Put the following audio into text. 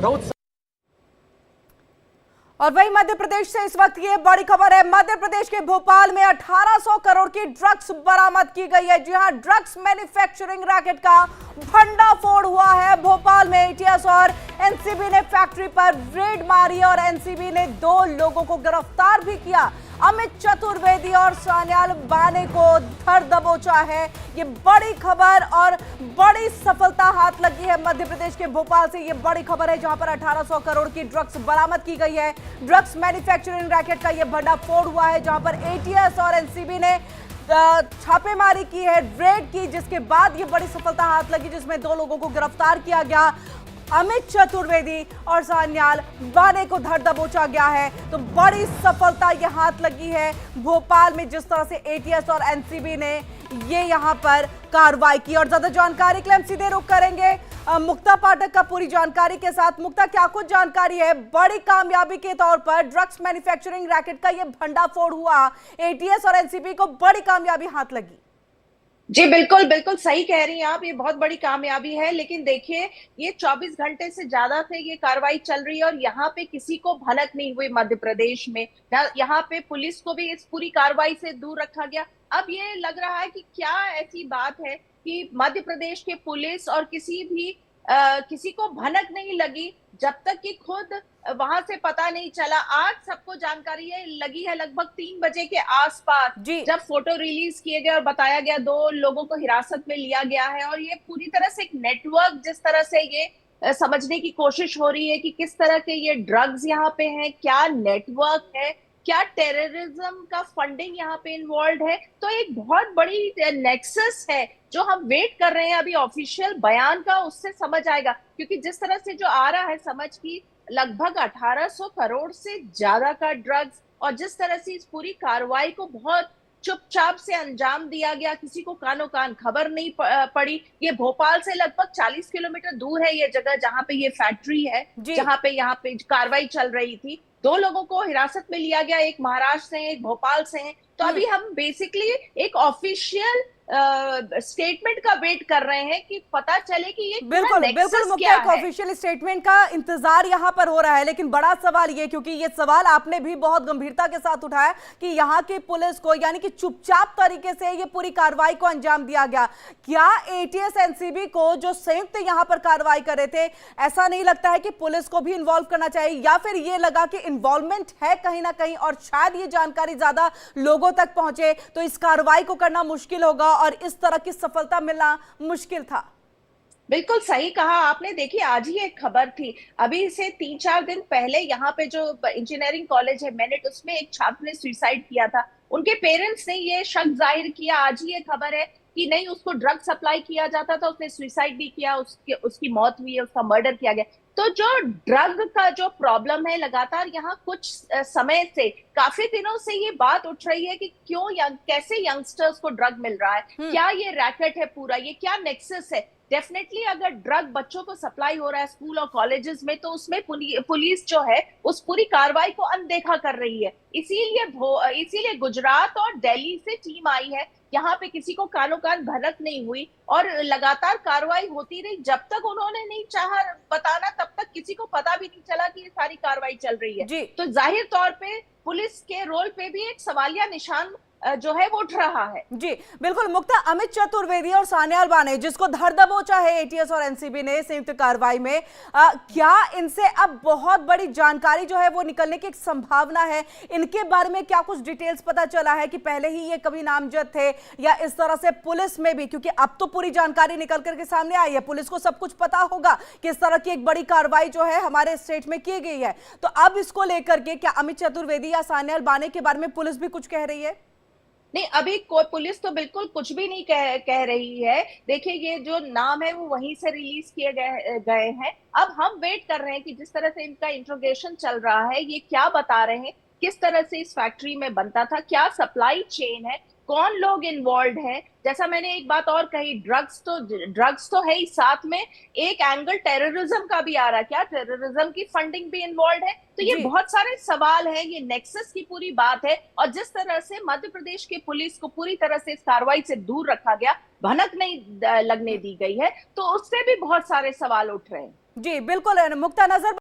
बहुत। और वही मध्य प्रदेश से इस वक्त ये बड़ी खबर है। मध्य प्रदेश के भोपाल में 1800 करोड़ की ड्रग्स बरामद की गई है। जी हां, ड्रग्स मैन्युफैक्चरिंग रैकेट का भंडाफोड़ हुआ है। भोपाल में एटीएस और एनसीबी ने फैक्ट्री पर रेड मारी और एनसीबी ने 2 लोगों को गिरफ्तार भी किया। अमित चतुर्वेदी और सान्याल बाने को धर दबोचा है। ये बड़ी खबर और बड़ी सफलता हाथ लगी है मध्य प्रदेश के भोपाल से। ये बड़ी खबर है जहां पर 1800 करोड़ की ड्रग्स बरामद की गई है। ड्रग्स मैन्युफैक्चरिंग रैकेट का ये भंडाफोड़ हुआ है जहां पर एटीएस और एनसीबी ने छापेमारी की है, रेड की, जिसके बाद ये बड़ी सफलता हाथ लगी जिसमें 2 लोगों को गिरफ्तार किया गया। अमित चतुर्वेदी और सान्याल बाने को धर दबोचा गया है। तो बड़ी सफलता ये हाथ लगी है भोपाल में जिस तरह से एटीएस और एनसीबी ने ये यहां पर कार्रवाई की। और ज्यादा जानकारी के लिए हम सीधे रुख करेंगे मुक्ता पाठक का पूरी जानकारी के साथ। मुक्ता, क्या कुछ जानकारी है? बड़ी कामयाबी के तौर पर ड्रग्स मैन्युफैक्चरिंग रैकेट का ये भंडाफोड़ हुआ, एटीएस और एनसीबी को बड़ी कामयाबी हाथ लगी। जी बिल्कुल बिल्कुल सही कह रही हैं आप। ये बहुत बड़ी कामयाबी है, लेकिन देखिए ये 24 घंटे से ज्यादा से ये कार्रवाई चल रही है और यहाँ पे किसी को भनक नहीं हुई मध्य प्रदेश में। यहाँ पे पुलिस को भी इस पूरी कार्रवाई से दूर रखा गया। अब ये लग रहा है कि क्या ऐसी बात है कि मध्य प्रदेश के पुलिस और किसी को भनक नहीं लगी जब तक कि खुद वहां से पता नहीं चला। आज सबको जानकारी लगी है लगभग 3 बजे के आसपास, जब फोटो रिलीज किए गए और बताया गया 2 लोगों को हिरासत में लिया गया है। और ये पूरी तरह से एक नेटवर्क, जिस तरह से ये समझने की कोशिश हो रही है कि किस तरह के ये ड्रग्स यहाँ पे हैं, क्या नेटवर्क है, क्या टेररिज्म का फंडिंग यहाँ पे इन्वॉल्व है। तो एक बहुत बड़ी नेक्सस है जो हम वेट कर रहे हैं अभी ऑफिशियल बयान का, उससे समझ आएगा। क्योंकि जिस तरह से जो आ रहा है समझ की लगभग 1800 करोड़ से ज्यादा का ड्रग्स, और जिस तरह से इस पूरी कार्रवाई को बहुत चुपचाप से अंजाम दिया गया, किसी को कानो कान खबर नहीं पड़ी। ये भोपाल से लगभग 40 किलोमीटर दूर है ये जगह जहां पे ये फैक्ट्री है, जहां पे यहाँ पे कार्रवाई चल रही थी। 2 लोगों को हिरासत में लिया गया, एक महाराष्ट्र से, एक भोपाल से है। तो अभी हम बेसिकली एक ऑफिशियल स्टेटमेंट का वेट कर रहे हैं कि पता चले कि ये बिल्कुल मुख्य एक ऑफिशियल स्टेटमेंट का इंतजार यहां पर हो रहा है। लेकिन बड़ा सवाल ये, क्योंकि ये सवाल आपने भी बहुत गंभीरता के साथ उठाया कि यहां की पुलिस को यानी कि चुपचाप तरीके से ये पूरी कार्रवाई को अंजाम दिया गया। क्या एटीएस एनसीबी को जो संयुक्त यहां पर कार्रवाई कर रहे थे, ऐसा नहीं लगता है कि पुलिस को भी इन्वॉल्व करना चाहिए, या फिर ये लगा कि इन्वॉल्वमेंट है कहीं ना कहीं और शायद ये जानकारी ज्यादा लोगों तक पहुंचे तो इस कार्रवाई को करना मुश्किल होगा और इस तरह की सफलता मिलना मुश्किल था? बिल्कुल सही कहा आपने। देखिए आज ही एक खबर थी, अभी से 3-4 दिन पहले यहाँ पे जो इंजीनियरिंग कॉलेज है मेरिट, उसमें एक छात्र ने सुसाइड किया था। उनके पेरेंट्स ने ये शक जाहिर किया, आज ही ये खबर है कि नहीं, उसको ड्रग सप्लाई किया जाता था, उसने सुसाइड भी किया, उसकी मौत हुई है, उसका मर्डर किया गया। तो जो ड्रग का जो प्रॉब्लम है, लगातार यहाँ कुछ समय से, काफी दिनों से ये बात उठ रही है कि कैसे यंगस्टर्स को ड्रग मिल रहा है, क्या ये रैकेट है पूरा, ये क्या नेक्सस है। डेफिनेटली अगर ड्रग बच्चों को सप्लाई हो रहा है स्कूल और कॉलेजेस में, तो उसमें पुलिस जो है उस पूरी कार्रवाई को अनदेखा कर रही है। इसीलिए गुजरात और दिल्ली से टीम आई है, यहाँ पे किसी को कानो कान भनक नहीं हुई और लगातार कार्रवाई होती रही। जब तक उन्होंने नहीं चाहा बताना, तब तक किसी को पता भी नहीं चला कि ये सारी कार्रवाई चल रही है। तो जाहिर तौर पे पुलिस के रोल पे भी एक सवालिया निशान जो है वो उठ रहा है। जी बिल्कुल मुक्ता, अमित चतुर्वेदी और सान्याल बाने जिसको धर दबोचा है एटीएस और एनसीबी ने संयुक्त कार्रवाई में, क्या इनसे अब बहुत बड़ी जानकारी जो है वो निकलने की एक संभावना है? इनके बारे में क्या कुछ डिटेल्स पता चला है कि पहले ही ये कभी नामजद थे, या इस तरह से पुलिस में भी, क्योंकि अब तो पूरी जानकारी निकल करके सामने आई है, पुलिस को सब कुछ पता होगा कि इस तरह की एक बड़ी कार्रवाई जो है हमारे स्टेट में की गई है। तो अब इसको लेकर के क्या अमित चतुर्वेदी या सान्याल बाने के बारे में पुलिस भी कुछ कह रही है? नहीं, अभी कोई पुलिस तो बिल्कुल कुछ भी नहीं कह रही है। देखिए ये जो नाम है वो वहीं से रिलीज किए गए हैं। अब हम वेट कर रहे हैं कि जिस तरह से इनका इंट्रोगेशन चल रहा है, ये क्या बता रहे हैं, किस तरह से इस फैक्ट्री में बनता था, क्या सप्लाई चेन है, कौन लोग इन्वॉल्व हैं। जैसा मैंने एक बात और कही, ड्रग्स तो है ही, साथ में एक एंगल टेररिज्म का भी आ रहा है। क्या टेररिज्म की फंडिंग भी इन्वॉल्व है? तो ये बहुत सारे सवाल हैं, ये नेक्सस की पूरी बात है। और जिस तरह से मध्य प्रदेश के पुलिस को पूरी तरह से इस कार्रवाई से दूर रखा गया, भनक नहीं लगने दी गई है, तो उससे भी बहुत सारे सवाल उठ रहे हैं। जी बिल्कुल, मुक्ता नजर